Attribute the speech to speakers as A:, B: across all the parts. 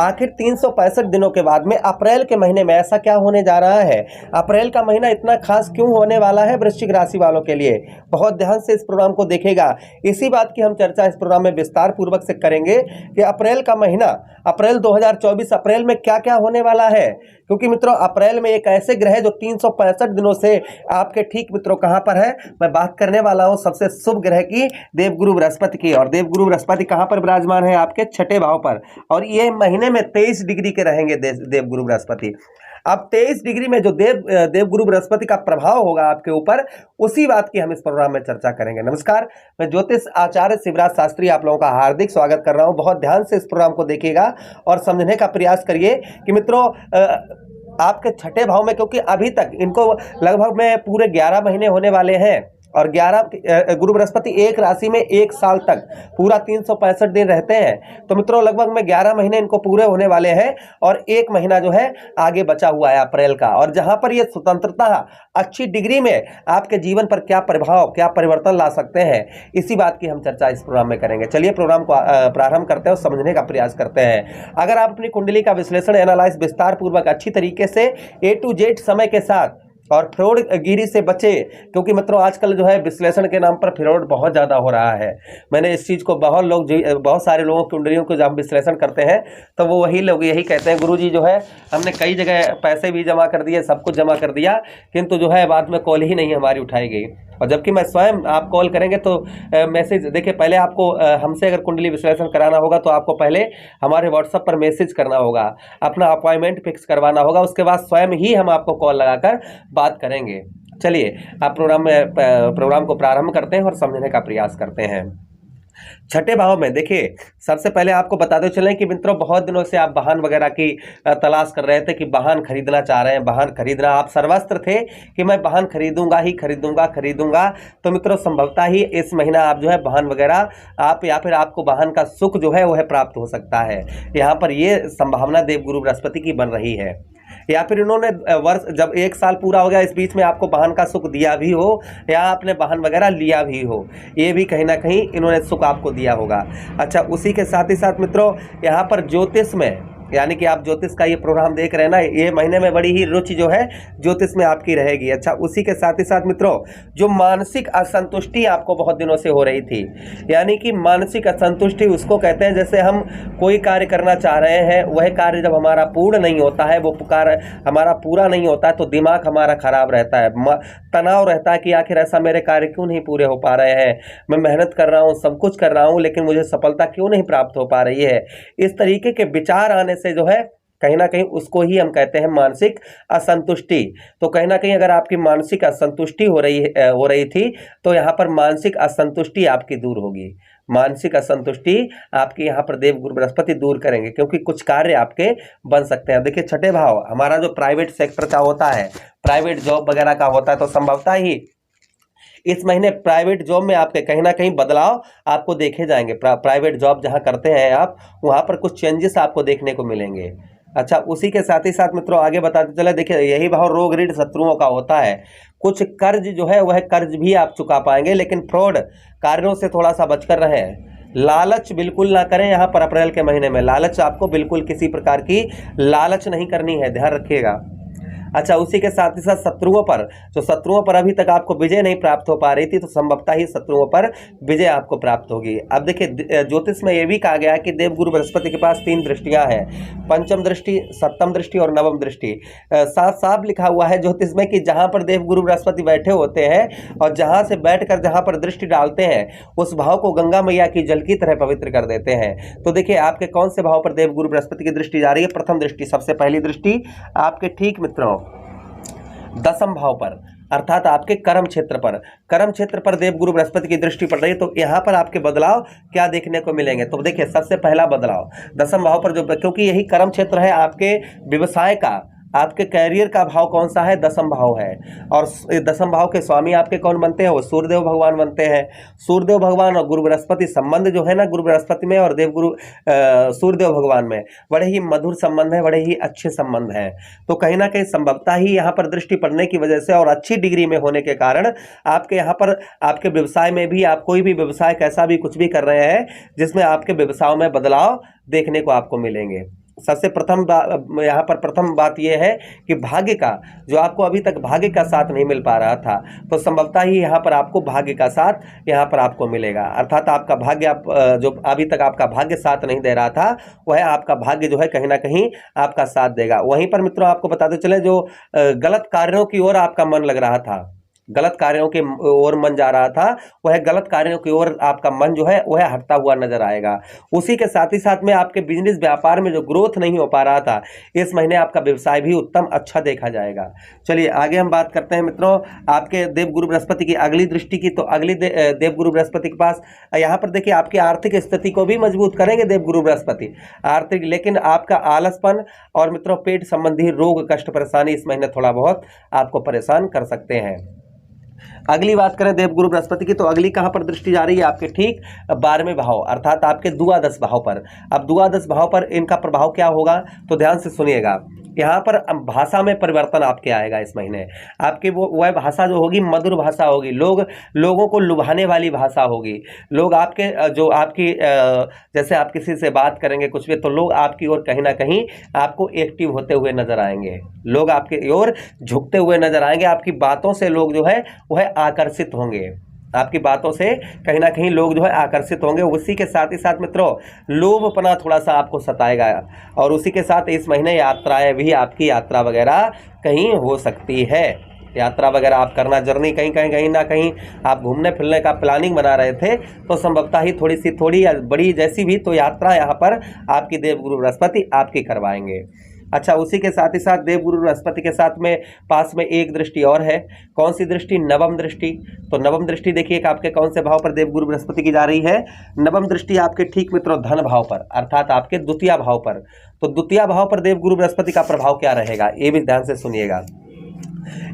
A: आखिर 365 दिनों के बाद में अप्रैल के महीने में ऐसा क्या होने जा रहा है, अप्रैल का महीना इतना खास क्यों होने वाला है वृश्चिक राशि वालों के लिए। बहुत ध्यान से इस प्रोग्राम को देखिएगा। इसी बात की हम चर्चा इस प्रोग्राम में विस्तार पूर्वक से करेंगे कि अप्रैल का महीना, अप्रैल 2024, अप्रैल में क्या क्या होने वाला है। क्योंकि मित्रों अप्रैल में एक ऐसे ग्रह जो 365 दिनों से आपके ठीक मित्रों कहां पर है, मैं बात करने वाला हूं सबसे शुभ ग्रह की, देवगुरु बृहस्पति की। और देवगुरु बृहस्पति कहां पर विराजमान है, आपके छठे भाव पर। और ये महीने में 23 डिग्री के रहेंगे देवगुरु बृहस्पति। अब 23 डिग्री में जो देवगुरु बृहस्पति का प्रभाव होगा आपके ऊपर, उसी बात की हम इस प्रोग्राम में चर्चा करेंगे। नमस्कार, मैं ज्योतिष आचार्य शिवराज शास्त्री आप लोगों का हार्दिक स्वागत कर रहा हूं। बहुत ध्यान से इस प्रोग्राम को देखिएगा और समझने का प्रयास करिए कि मित्रों आपके छठे भाव में, क्योंकि अभी तक इनको लगभग में पूरे 11 महीने होने वाले हैं। और 11 गुरु बृहस्पति एक राशि में एक साल तक पूरा 365 दिन रहते हैं। तो मित्रों लगभग में 11 महीने इनको पूरे होने वाले हैं और एक महीना जो है आगे बचा हुआ है अप्रैल का। और जहां पर ये स्वतंत्रता अच्छी डिग्री में आपके जीवन पर क्या प्रभाव, क्या परिवर्तन ला सकते हैं, इसी बात की हम चर्चा इस प्रोग्राम में करेंगे। चलिए प्रोग्राम को प्रारंभ करते हैं और समझने का प्रयास करते हैं। अगर आप अपनी कुंडली का विश्लेषण, एनालाइज विस्तार पूर्वक अच्छी तरीके से A to Z समय के साथ और फ्रॉड गिरी से बचे, क्योंकि मित्रों आजकल जो है विश्लेषण के नाम पर फ्रॉड बहुत ज़्यादा हो रहा है। मैंने इस चीज़ को बहुत सारे लोगों की कुंडलियों को जब हम विश्लेषण करते हैं तो वो वही लोग यही कहते हैं, गुरुजी जो है हमने कई जगह पैसे भी जमा कर दिए, सब कुछ जमा कर दिया, किंतु जो है बाद में कॉल ही नहीं हमारी उठाई गई। और जबकि मैं स्वयं, आप कॉल करेंगे तो मैसेज देखिए, पहले आपको हमसे अगर कुंडली विश्लेषण कराना होगा तो आपको पहले हमारे व्हाट्सएप पर मैसेज करना होगा, अपना अपॉइंटमेंट फिक्स करवाना होगा, उसके बाद स्वयं ही हम आपको कॉल लगाकर बात करेंगे। चलिए आप प्रोग्राम को प्रारंभ करते हैं और समझने का प्रयास करते हैं। छठे भाव में देखिए, सबसे पहले आपको बताते चलें कि मित्रों बहुत दिनों से आप वाहन वगैरह की तलाश कर रहे थे कि वाहन खरीदना चाह रहे हैं, वाहन खरीदना, आप सर्वस्त्र थे कि मैं वाहन खरीदूंगा ही खरीदूंगा। तो मित्रों संभवतः ही इस महीना आप जो है वाहन वगैरह आप, या फिर आपको वाहन का सुख जो है वह प्राप्त हो सकता है। यहाँ पर ये संभावना देवगुरु बृहस्पति की बन रही है। या फिर इन्होंने वर्ष जब एक साल पूरा हो गया, इस बीच में आपको वाहन का सुख दिया भी हो या आपने वाहन वगैरह लिया भी हो, ये भी कहीं ना कहीं इन्होंने सुख आपको दिया होगा। अच्छा, उसी के साथ ही साथ मित्रों यहाँ पर ज्योतिष में, यानी कि आप ज्योतिष का ये प्रोग्राम देख रहे हैं ना, ये महीने में बड़ी ही रुचि जो है ज्योतिष में आपकी रहेगी। अच्छा, उसी के साथ ही साथ मित्रों जो मानसिक असंतुष्टि आपको बहुत दिनों से हो रही थी, यानी कि मानसिक असंतुष्टि उसको कहते हैं जैसे हम कोई कार्य करना चाह रहे हैं, वह कार्य जब हमारा पूर्ण नहीं होता है, वो कार्य हमारा पूरा नहीं होता है तो दिमाग हमारा खराब रहता है, तनाव रहता है कि आखिर ऐसा मेरे कार्य क्यों नहीं पूरे हो पा रहे हैं, मैं मेहनत कर रहा हूँ, सब कुछ कर रहा हूँ, लेकिन मुझे सफलता क्यों नहीं प्राप्त हो पा रही है। इस तरीके के विचार आने से जो है कहीं ना कहीं उसको ही हम कहते हैं मानसिक असंतुष्टि। तो कहीं ना कहीं अगर आपकी मानसिक असंतुष्टि हो रही थी तो यहाँ पर मानसिक असंतुष्टि आपकी दूर होगी। मानसिक असंतुष्टि आपकी यहाँ पर देवगुरु बृहस्पति दूर करेंगे, क्योंकि कुछ कार्य आपके बन सकते हैं। देखिए छठे भाव हमारा जो प्राइवेट सेक्टर का होता है, प्राइवेट जॉब वगैरह का होता है, तो संभवतः ही इस महीने प्राइवेट जॉब में आपके कहीं ना कहीं बदलाव आपको देखे जाएंगे। प्राइवेट जॉब जहां करते हैं आप, वहां पर कुछ चेंजेस आपको देखने को मिलेंगे। अच्छा, उसी के साथ ही साथ मित्रों आगे बताते चले, देखिए यही भाव रोग ऋण शत्रुओं का होता है। कुछ कर्ज जो है वह कर्ज भी आप चुका पाएंगे, लेकिन फ्रॉड कार्यों से थोड़ा सा बचकर रहें। लालच बिल्कुल ना करें यहाँ पर अप्रैल के महीने में, लालच आपको बिल्कुल किसी प्रकार की लालच नहीं करनी है, ध्यान रखिएगा। अच्छा, उसी के साथ ही साथ शत्रुओं पर अभी तक आपको विजय नहीं प्राप्त हो पा रही थी, तो संभवतः ही शत्रुओं पर विजय आपको प्राप्त होगी। अब देखिए ज्योतिष में यह भी कहा गया है कि देवगुरु बृहस्पति के पास 3 दृष्टियां हैं, पंचम दृष्टि, सप्तम दृष्टि और नवम दृष्टि। साफ साफ लिखा हुआ है ज्योतिष में कि जहां पर देवगुरु बृहस्पति बैठे होते हैं और जहां से बैठकर जहां पर दृष्टि डालते हैं, उस भाव को गंगा मैया की जल की तरह पवित्र कर देते हैं। तो देखिए आपके कौन से भाव पर देवगुरु बृहस्पति की दृष्टि जा रही है? प्रथम दृष्टि, सबसे पहली दृष्टि आपके ठीक मित्रों दसम भाव पर, अर्थात आपके कर्म क्षेत्र पर देवगुरु बृहस्पति की दृष्टि पड़ रही है। तो यहाँ पर आपके बदलाव क्या देखने को मिलेंगे? तो देखिए सबसे पहला बदलाव दसम भाव पर, जो क्योंकि यही कर्म क्षेत्र है आपके व्यवसाय का, आपके कैरियर का भाव कौन सा है? दसम भाव है। और दसम भाव के स्वामी आपके कौन बनते हैं? वो सूर्यदेव भगवान बनते हैं। सूर्यदेव भगवान और गुरु बृहस्पति संबंध जो है ना, गुरु बृहस्पति में और देवगुरु सूर्यदेव भगवान में बड़े ही मधुर संबंध है, बड़े ही अच्छे संबंध हैं। तो कहीं ना कहीं संभवतः ही यहाँ पर दृष्टि पड़ने की वजह से और अच्छी डिग्री में होने के कारण आपके यहाँ पर आपके व्यवसाय में भी, आप कोई भी व्यवसाय कैसा भी कुछ भी कर रहे हैं जिसमें आपके व्यवसायों में बदलाव देखने को आपको मिलेंगे। सबसे प्रथम यहाँ पर प्रथम बात यह है कि भाग्य का, जो आपको अभी तक भाग्य का साथ नहीं मिल पा रहा था, तो संभवतः ही यहाँ पर आपको भाग्य का साथ यहाँ पर आपको मिलेगा। अर्थात आपका भाग्य, जो अभी तक आपका भाग्य साथ नहीं दे रहा था, वह आपका भाग्य जो है कहीं ना कहीं आपका साथ देगा। वहीं पर मित्रों आपको बताते चले, जो गलत कार्यों की ओर आपका मन लग रहा था, गलत कार्यों के ओर मन जा रहा था, वह गलत कार्यों की ओर आपका मन जो है वह हटता हुआ नजर आएगा। उसी के साथ ही साथ में आपके बिजनेस व्यापार में जो ग्रोथ नहीं हो पा रहा था, इस महीने आपका व्यवसाय भी उत्तम अच्छा देखा जाएगा। चलिए आगे हम बात करते हैं मित्रों आपके देवगुरु बृहस्पति की अगली दृष्टि की। तो अगली देवगुरु बृहस्पति के पास यहाँ पर देखिए आपकी आर्थिक स्थिति को भी मजबूत करेंगे देवगुरु बृहस्पति आर्थिक, लेकिन आपका आलसपन और मित्रों पेट संबंधी रोग कष्ट परेशानी इस महीने थोड़ा बहुत आपको परेशान कर सकते हैं। अगली बात करें देवगुरु बृहस्पति की, तो अगली कहां पर दृष्टि जा रही है? आपके ठीक 12वें भाव अर्थात आपके द्वादश भाव पर। अब द्वादश भाव पर इनका प्रभाव क्या होगा, तो ध्यान से सुनिएगा। यहाँ पर भाषा में परिवर्तन आपके आएगा इस महीने। आपकी वह भाषा जो होगी मधुर भाषा होगी, लोगों को लुभाने वाली भाषा होगी। लोग आपके जो आपकी जैसे आप किसी से बात करेंगे कुछ भी, तो लोग आपकी ओर कहीं ना कहीं आपको एक्टिव होते हुए नजर आएंगे, लोग आपकी ओर झुकते हुए नजर आएंगे। आपकी बातों से लोग जो है वह आकर्षित होंगे, आपकी बातों से कहीं ना कहीं लोग जो है आकर्षित होंगे। उसी के साथ ही साथ मित्रों लोभपना थोड़ा सा आपको सताएगा, और उसी के साथ इस महीने यात्राएं भी, आपकी यात्रा वगैरह कहीं हो सकती है। यात्रा वगैरह आप करना, जर्नी कहीं ना कहीं आप घूमने फिरने का प्लानिंग बना रहे थे, तो संभवतः ही थोड़ी या बड़ी जैसी भी तो यात्रा यहाँ पर आपकी देवगुरु बृहस्पति आपकी करवाएंगे। अच्छा, उसी के साथ ही साथ देवगुरु बृहस्पति के साथ में पास में एक दृष्टि और है। कौन सी दृष्टि? नवम दृष्टि। तो नवम दृष्टि देखिए आपके कौन से भाव पर देवगुरु बृहस्पति की जा रही है? नवम दृष्टि आपके ठीक मित्रों धन भाव पर अर्थात आपके द्वितीय भाव पर। तो द्वितीय भाव पर देवगुरु बृहस्पति का प्रभाव क्या रहेगा, ये भी ध्यान से सुनिएगा।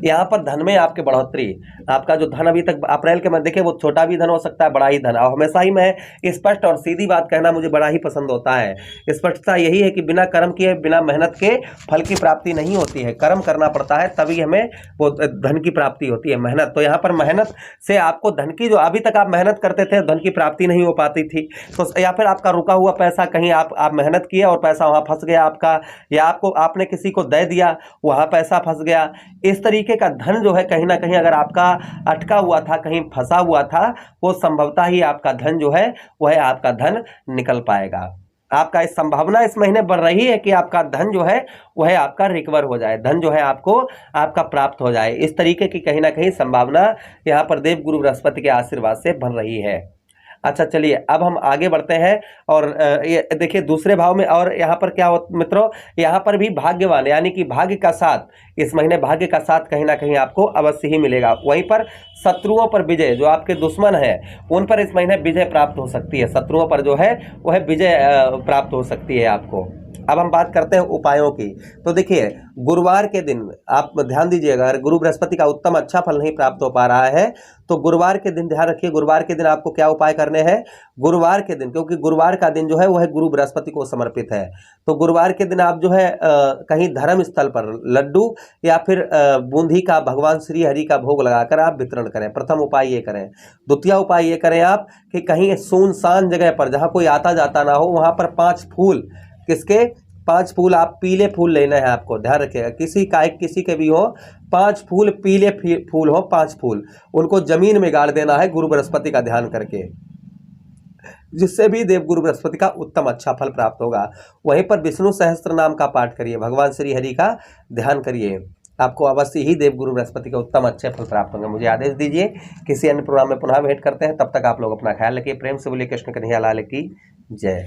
A: यहाँ पर धन में आपके बढ़ोतरी, आपका जो धन अभी तक अप्रैल के महीने देखिए वो छोटा भी धन हो सकता है, बड़ा ही धन। और हमेशा ही मैं स्पष्ट और सीधी बात कहना मुझे बड़ा ही पसंद होता है। स्पष्टता यही है कि बिना कर्म किए, बिना मेहनत के फल की प्राप्ति नहीं होती है, कर्म करना पड़ता है तभी हमें वो धन की प्राप्ति होती है, मेहनत। तो यहाँ पर मेहनत से आपको धन की, जो अभी तक आप मेहनत करते थे धन की प्राप्ति नहीं हो पाती थी, तो या फिर आपका रुका हुआ पैसा कहीं आप मेहनत किए और पैसा वहाँ फंस गया आपका, या आपने किसी को दे दिया वहाँ पैसा फंस गया, इस तरीके का धन जो है कहीं ना कहीं अगर आपका अटका हुआ था, कहीं फंसा हुआ था, वो संभवतः ही आपका धन जो है वह आपका धन निकल पाएगा। आपका इस संभावना इस महीने बढ़ रही है कि आपका धन जो है वह आपका रिकवर हो जाए, धन जो है आपको आपका प्राप्त हो जाए। इस तरीके की कहीं ना कहीं संभावना यहाँ पर देवगुरु बृहस्पति के आशीर्वाद से बन रही है। अच्छा चलिए अब हम आगे बढ़ते हैं और ये देखिए दूसरे भाव में, और यहाँ पर क्या हो मित्रों, यहाँ पर भी भाग्यवान यानी कि भाग्य का साथ इस महीने भाग्य का साथ कहीं ना कहीं आपको अवश्य ही मिलेगा। वहीं पर शत्रुओं पर विजय, जो आपके दुश्मन हैं उन पर इस महीने विजय प्राप्त हो सकती है, शत्रुओं पर जो है वह विजय प्राप्त हो सकती है आपको। अब हम बात करते हैं उपायों की। तो देखिए गुरुवार के दिन आप ध्यान दीजिएगा, अगर गुरु बृहस्पति का उत्तम अच्छा फल नहीं प्राप्त हो पा रहा है तो गुरुवार के दिन ध्यान रखिए, गुरुवार के दिन आपको क्या उपाय करने हैं। गुरुवार के दिन, क्योंकि गुरुवार का दिन जो है वह गुरु बृहस्पति को समर्पित है, तो गुरुवार के दिन आप जो है कहीं धर्म स्थल पर लड्डू या फिर बूंदी का भगवान श्री हरि का भोग लगाकर आप वितरण करें। प्रथम उपाय ये करें। द्वितीय उपाय ये करें आप कि कहीं सुनसान जगह पर जहाँ कोई आता जाता ना हो, वहाँ पर 5 फूल, किसके 5 फूल, आप पीले फूल लेना है आपको, ध्यान रखिएगा, किसी के भी हो, 5 फूल पीले फूल हो, 5 फूल उनको जमीन में गाड़ देना है गुरु बृहस्पति का ध्यान करके, जिससे भी देवगुरु बृहस्पति का उत्तम अच्छा फल प्राप्त होगा। वहीं पर विष्णु सहस्त्र नाम का पाठ करिए, भगवान श्री हरि का ध्यान करिए, आपको अवश्य ही देवगुरु बृहस्पति के उत्तम अच्छे फल प्राप्त होंगे। मुझे आदेश दीजिए, किसी अन्य प्रोग्राम में पुनः भेंट करते हैं, तब तक आप लोग अपना ख्याल रखिए। प्रेम से बोलिए कृष्ण कन्हैया लाल की जय।